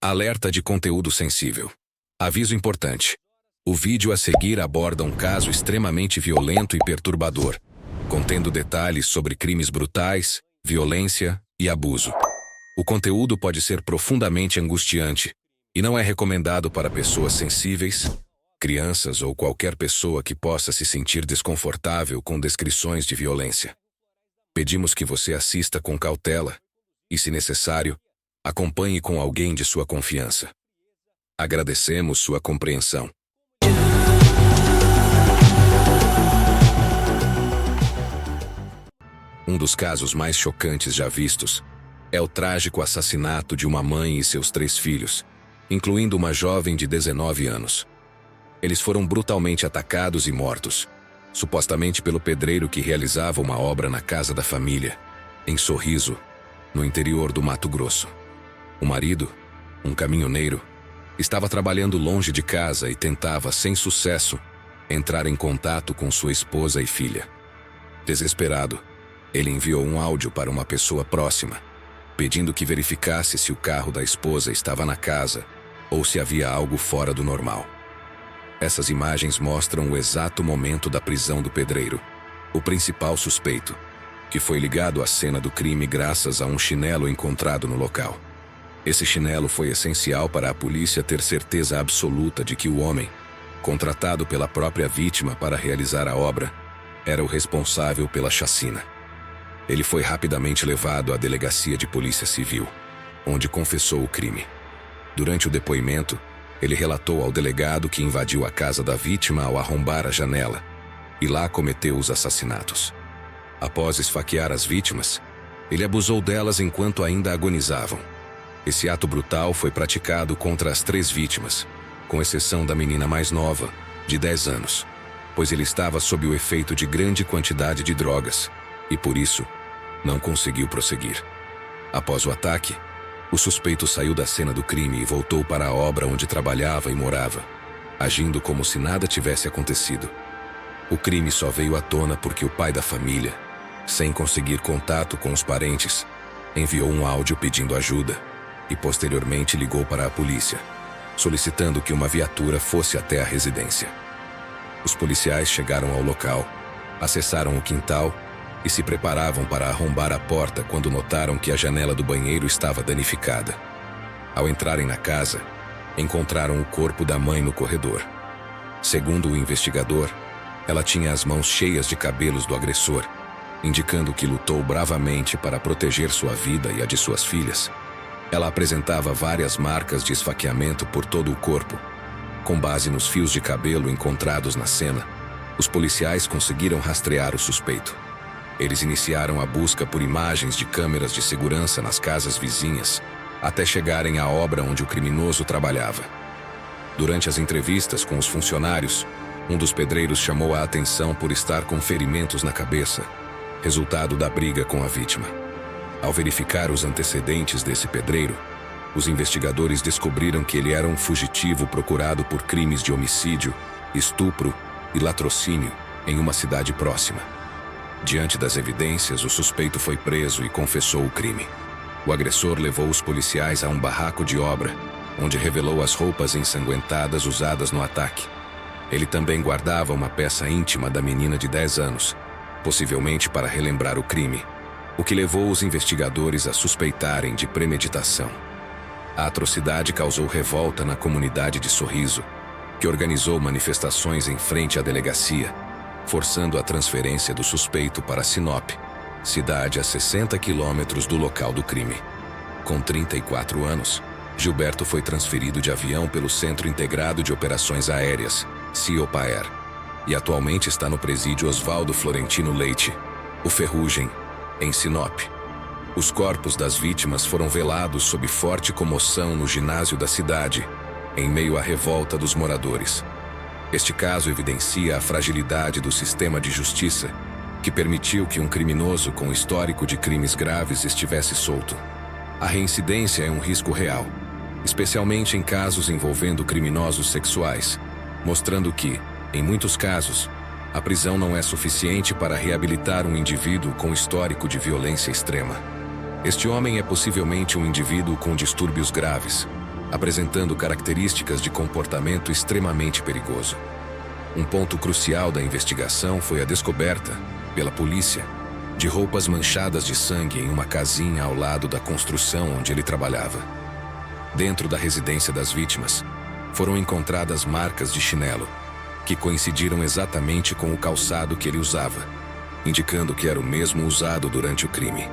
Alerta de conteúdo sensível. Aviso importante. O vídeo a seguir aborda um caso extremamente violento e perturbador, contendo detalhes sobre crimes brutais, violência e abuso. O conteúdo pode ser profundamente angustiante e não é recomendado para pessoas sensíveis, crianças ou qualquer pessoa que possa se sentir desconfortável com descrições de violência. Pedimos que você assista com cautela e, se necessário, acompanhe com alguém de sua confiança. Agradecemos sua compreensão. Um dos casos mais chocantes já vistos é o trágico assassinato de uma mãe e seus 3 filhos, incluindo uma jovem de 19 anos. Eles foram brutalmente atacados e mortos, supostamente pelo pedreiro que realizava uma obra na casa da família, em Sorriso, no interior do Mato Grosso. O marido, um caminhoneiro, estava trabalhando longe de casa e tentava, sem sucesso, entrar em contato com sua esposa e filha. Desesperado, ele enviou um áudio para uma pessoa próxima, pedindo que verificasse se o carro da esposa estava na casa ou se havia algo fora do normal. Essas imagens mostram o exato momento da prisão do pedreiro, o principal suspeito, que foi ligado à cena do crime graças a um chinelo encontrado no local. Esse chinelo foi essencial para a polícia ter certeza absoluta de que o homem, contratado pela própria vítima para realizar a obra, era o responsável pela chacina. Ele foi rapidamente levado à delegacia de polícia civil, onde confessou o crime. Durante o depoimento, ele relatou ao delegado que invadiu a casa da vítima ao arrombar a janela e lá cometeu os assassinatos. Após esfaquear as vítimas, ele abusou delas enquanto ainda agonizavam. Esse ato brutal foi praticado contra as 3 vítimas, com exceção da menina mais nova, de 10 anos, pois ele estava sob o efeito de grande quantidade de drogas e, por isso, não conseguiu prosseguir. Após o ataque, o suspeito saiu da cena do crime e voltou para a obra onde trabalhava e morava, agindo como se nada tivesse acontecido. O crime só veio à tona porque o pai da família, sem conseguir contato com os parentes, enviou um áudio pedindo ajuda e posteriormente ligou para a polícia, solicitando que uma viatura fosse até a residência. Os policiais chegaram ao local, acessaram o quintal e se preparavam para arrombar a porta quando notaram que a janela do banheiro estava danificada. Ao entrarem na casa, encontraram o corpo da mãe no corredor. Segundo o investigador, ela tinha as mãos cheias de cabelos do agressor, indicando que lutou bravamente para proteger sua vida e a de suas filhas. Ela apresentava várias marcas de esfaqueamento por todo o corpo. Com base nos fios de cabelo encontrados na cena, os policiais conseguiram rastrear o suspeito. Eles iniciaram a busca por imagens de câmeras de segurança nas casas vizinhas, até chegarem à obra onde o criminoso trabalhava. Durante as entrevistas com os funcionários, um dos pedreiros chamou a atenção por estar com ferimentos na cabeça, resultado da briga com a vítima. Ao verificar os antecedentes desse pedreiro, os investigadores descobriram que ele era um fugitivo procurado por crimes de homicídio, estupro e latrocínio em uma cidade próxima. Diante das evidências, o suspeito foi preso e confessou o crime. O agressor levou os policiais a um barraco de obra, onde revelou as roupas ensanguentadas usadas no ataque. Ele também guardava uma peça íntima da menina de 10 anos, possivelmente para relembrar o crime, o que levou os investigadores a suspeitarem de premeditação. A atrocidade causou revolta na comunidade de Sorriso, que organizou manifestações em frente à delegacia, forçando a transferência do suspeito para Sinop, cidade a 60 quilômetros do local do crime. Com 34 anos, Gilberto foi transferido de avião pelo Centro Integrado de Operações Aéreas, CIOPAER, e atualmente está no presídio Oswaldo Florentino Leite, o Ferrugem, em Sinop. Os corpos das vítimas foram velados sob forte comoção no ginásio da cidade, em meio à revolta dos moradores. Este caso evidencia a fragilidade do sistema de justiça, que permitiu que um criminoso com histórico de crimes graves estivesse solto. A reincidência é um risco real, especialmente em casos envolvendo criminosos sexuais, mostrando que, em muitos casos, a prisão não é suficiente para reabilitar um indivíduo com histórico de violência extrema. Este homem é possivelmente um indivíduo com distúrbios graves, apresentando características de comportamento extremamente perigoso. Um ponto crucial da investigação foi a descoberta, pela polícia, de roupas manchadas de sangue em uma casinha ao lado da construção onde ele trabalhava. Dentro da residência das vítimas, foram encontradas marcas de chinelo, que coincidiram exatamente com o calçado que ele usava, indicando que era o mesmo usado durante o crime.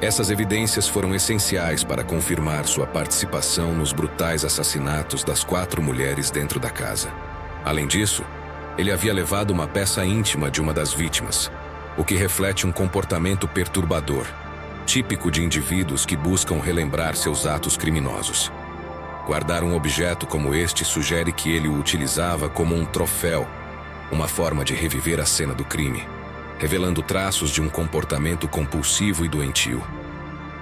Essas evidências foram essenciais para confirmar sua participação nos brutais assassinatos das 4 mulheres dentro da casa. Além disso, ele havia levado uma peça íntima de uma das vítimas, o que reflete um comportamento perturbador, típico de indivíduos que buscam relembrar seus atos criminosos. Guardar um objeto como este sugere que ele o utilizava como um troféu, uma forma de reviver a cena do crime, revelando traços de um comportamento compulsivo e doentio.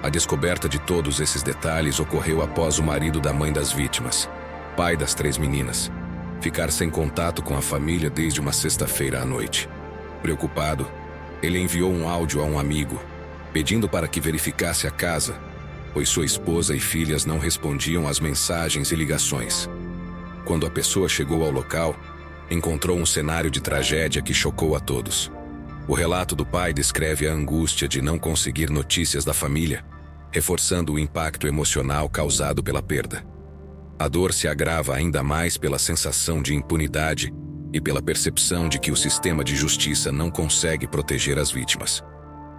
A descoberta de todos esses detalhes ocorreu após o marido da mãe das vítimas, pai das 3 meninas, ficar sem contato com a família desde uma sexta-feira à noite. Preocupado, ele enviou um áudio a um amigo, pedindo para que verificasse a casa, pois sua esposa e filhas não respondiam às mensagens e ligações. Quando a pessoa chegou ao local, encontrou um cenário de tragédia que chocou a todos. O relato do pai descreve a angústia de não conseguir notícias da família, reforçando o impacto emocional causado pela perda. A dor se agrava ainda mais pela sensação de impunidade e pela percepção de que o sistema de justiça não consegue proteger as vítimas.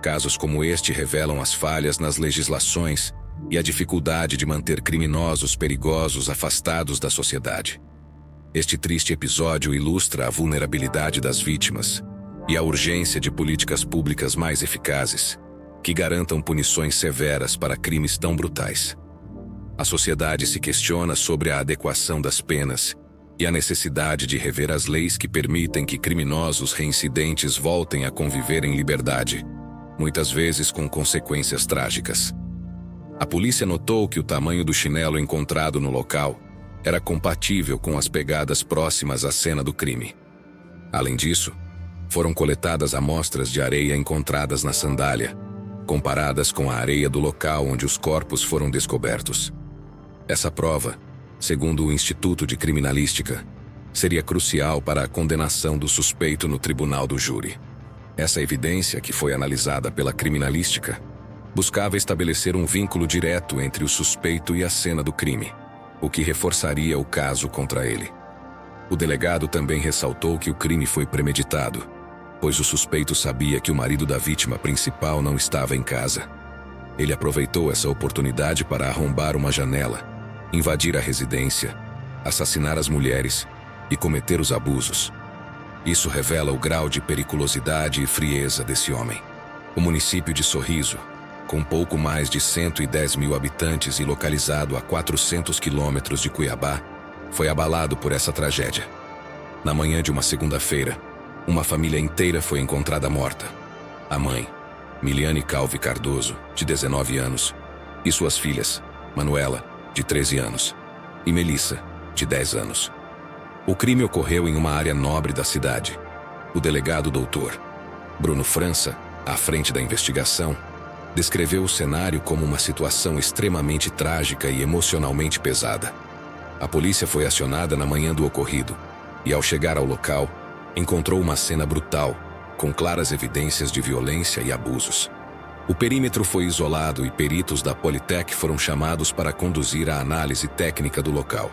Casos como este revelam as falhas nas legislações e a dificuldade de manter criminosos perigosos afastados da sociedade. Este triste episódio ilustra a vulnerabilidade das vítimas e a urgência de políticas públicas mais eficazes, que garantam punições severas para crimes tão brutais. A sociedade se questiona sobre a adequação das penas e a necessidade de rever as leis que permitem que criminosos reincidentes voltem a conviver em liberdade, muitas vezes com consequências trágicas. A polícia notou que o tamanho do chinelo encontrado no local era compatível com as pegadas próximas à cena do crime. Além disso, foram coletadas amostras de areia encontradas na sandália, comparadas com a areia do local onde os corpos foram descobertos. Essa prova, segundo o Instituto de Criminalística, seria crucial para a condenação do suspeito no tribunal do júri. Essa evidência, que foi analisada pela criminalística, buscava estabelecer um vínculo direto entre o suspeito e a cena do crime, o que reforçaria o caso contra ele. O delegado também ressaltou que o crime foi premeditado, pois o suspeito sabia que o marido da vítima principal não estava em casa. Ele aproveitou essa oportunidade para arrombar uma janela, invadir a residência, assassinar as mulheres e cometer os abusos. Isso revela o grau de periculosidade e frieza desse homem. O município de Sorriso, com pouco mais de 110 mil habitantes e localizado a 400 quilômetros de Cuiabá, foi abalado por essa tragédia. Na manhã de uma segunda-feira, uma família inteira foi encontrada morta. A mãe, Miliane Calvi Cardoso, de 19 anos, e suas filhas, Manuela, de 13 anos, e Melissa, de 10 anos. O crime ocorreu em uma área nobre da cidade. O delegado doutor Bruno França, à frente da investigação, descreveu o cenário como uma situação extremamente trágica e emocionalmente pesada. A polícia foi acionada na manhã do ocorrido e, ao chegar ao local, encontrou uma cena brutal, com claras evidências de violência e abusos. O perímetro foi isolado e peritos da Politec foram chamados para conduzir a análise técnica do local.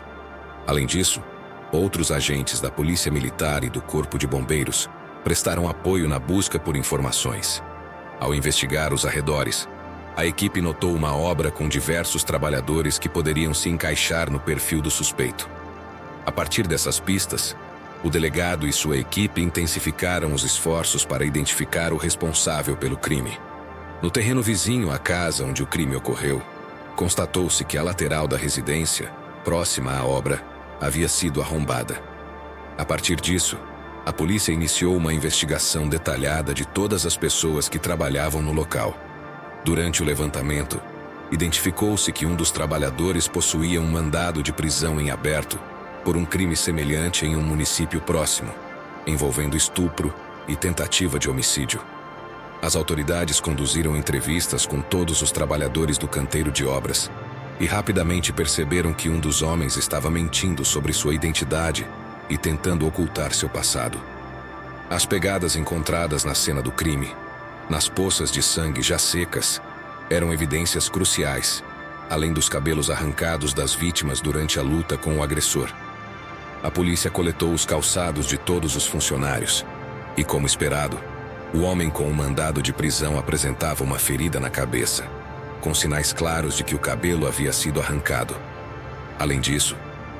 Além disso, outros agentes da Polícia Militar e do Corpo de Bombeiros prestaram apoio na busca por informações. Ao investigar os arredores, a equipe notou uma obra com diversos trabalhadores que poderiam se encaixar no perfil do suspeito. A partir dessas pistas, o delegado e sua equipe intensificaram os esforços para identificar o responsável pelo crime. No terreno vizinho à casa onde o crime ocorreu, constatou-se que a lateral da residência, próxima à obra, havia sido arrombada. A partir disso, a polícia iniciou uma investigação detalhada de todas as pessoas que trabalhavam no local. Durante o levantamento, identificou-se que um dos trabalhadores possuía um mandado de prisão em aberto por um crime semelhante em um município próximo, envolvendo estupro e tentativa de homicídio. As autoridades conduziram entrevistas com todos os trabalhadores do canteiro de obras, e rapidamente perceberam que um dos homens estava mentindo sobre sua identidade e tentando ocultar seu passado. As pegadas encontradas na cena do crime, nas poças de sangue já secas, eram evidências cruciais, além dos cabelos arrancados das vítimas durante a luta com o agressor. A polícia coletou os calçados de todos os funcionários e, como esperado, o homem com o mandado de prisão apresentava uma ferida na cabeça, com sinais claros de que o cabelo havia sido arrancado. Além disso,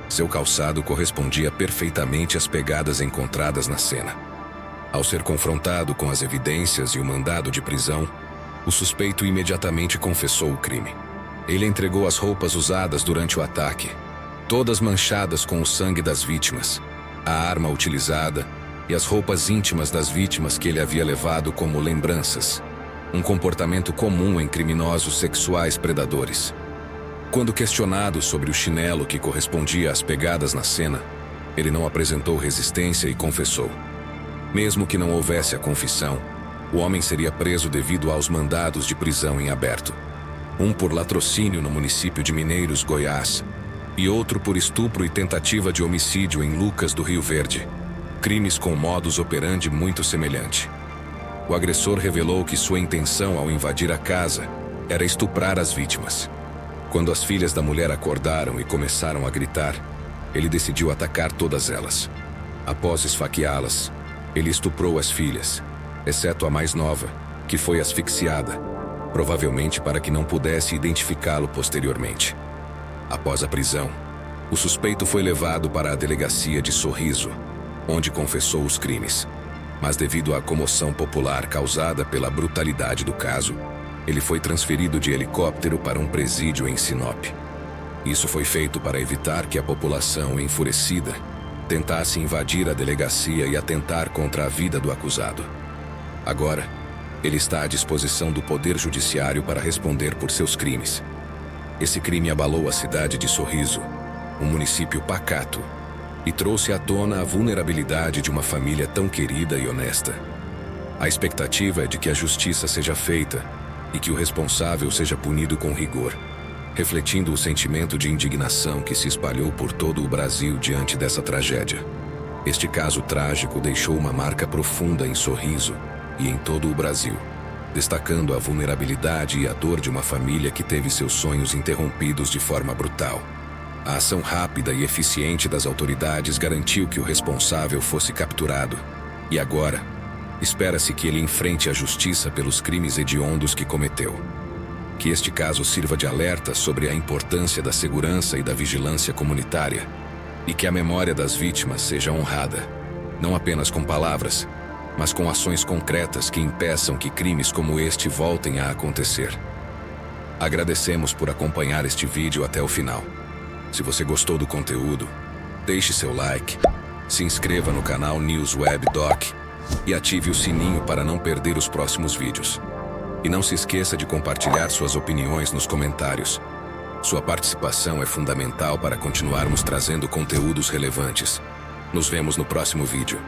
seu calçado correspondia perfeitamente às pegadas encontradas na cena. Ao ser confrontado com as evidências e o mandado de prisão, o suspeito imediatamente confessou o crime. Ele entregou as roupas usadas durante o ataque, todas manchadas com o sangue das vítimas, a arma utilizada e as roupas íntimas das vítimas que ele havia levado como lembranças, um comportamento comum em criminosos sexuais predadores. Quando questionado sobre o chinelo que correspondia às pegadas na cena, ele não apresentou resistência e confessou. Mesmo que não houvesse a confissão, o homem seria preso devido aos mandados de prisão em aberto. Um por latrocínio no município de Mineiros, Goiás, e outro por estupro e tentativa de homicídio em Lucas do Rio Verde. Crimes com modus operandi muito semelhante. O agressor revelou que sua intenção ao invadir a casa era estuprar as vítimas. Quando as filhas da mulher acordaram e começaram a gritar, ele decidiu atacar todas elas. Após esfaqueá-las, ele estuprou as filhas, exceto a mais nova, que foi asfixiada, provavelmente para que não pudesse identificá-lo posteriormente. Após a prisão, o suspeito foi levado para a delegacia de Sorriso, onde confessou os crimes. Mas devido à comoção popular causada pela brutalidade do caso, ele foi transferido de helicóptero para um presídio em Sinop. Isso foi feito para evitar que a população, enfurecida, tentasse invadir a delegacia e atentar contra a vida do acusado. Agora, ele está à disposição do Poder Judiciário para responder por seus crimes. Esse crime abalou a cidade de Sorriso, um município pacato, e trouxe à tona a vulnerabilidade de uma família tão querida e honesta. A expectativa é de que a justiça seja feita e que o responsável seja punido com rigor, refletindo o sentimento de indignação que se espalhou por todo o Brasil diante dessa tragédia. Este caso trágico deixou uma marca profunda em Sorriso e em todo o Brasil, destacando a vulnerabilidade e a dor de uma família que teve seus sonhos interrompidos de forma brutal. A ação rápida e eficiente das autoridades garantiu que o responsável fosse capturado, e agora, espera-se que ele enfrente a justiça pelos crimes hediondos que cometeu. Que este caso sirva de alerta sobre a importância da segurança e da vigilância comunitária, e que a memória das vítimas seja honrada, não apenas com palavras, mas com ações concretas que impeçam que crimes como este voltem a acontecer. Agradecemos por acompanhar este vídeo até o final. Se você gostou do conteúdo, deixe seu like, se inscreva no canal News Web Doc e ative o sininho para não perder os próximos vídeos. E não se esqueça de compartilhar suas opiniões nos comentários. Sua participação é fundamental para continuarmos trazendo conteúdos relevantes. Nos vemos no próximo vídeo.